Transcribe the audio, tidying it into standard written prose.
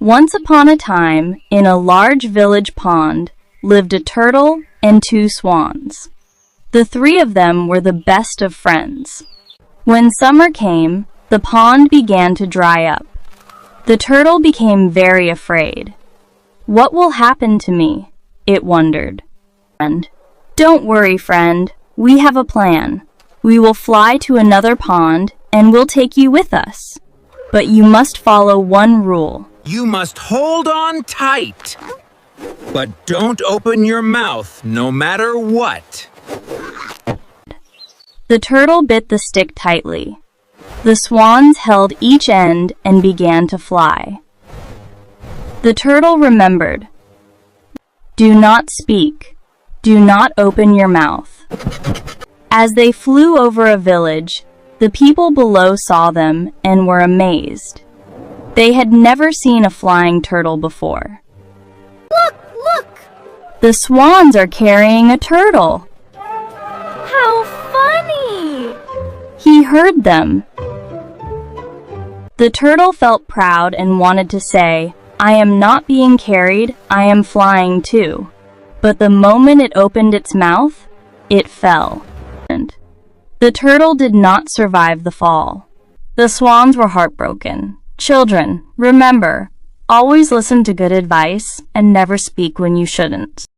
Once upon a time, in a large village pond, lived a turtle and two swans. The three of them were the best of friends. When summer came, the pond began to dry up. The turtle became very afraid. "What will happen to me?" it wondered. "Don't worry, friend. We have a plan. We will fly to another pond and we'll take you with us. But you must follow one rule. You must hold on tight. But don't open your mouth, no matter what." The turtle bit the stick tightly. The swans held each end and began to fly. The turtle remembered. Do not speak. Do not open your mouth. As they flew over a village, the people below saw them and were amazed. They had never seen a flying turtle before. Look, look! The swans are carrying a turtle. How funny! He heard them. The turtle felt proud and wanted to say, "I am not being carried, I am flying too." But the moment it opened its mouth, it fell. The turtle did not survive the fall. The swans were heartbroken. Children, remember, always listen to good advice and never speak when you shouldn't.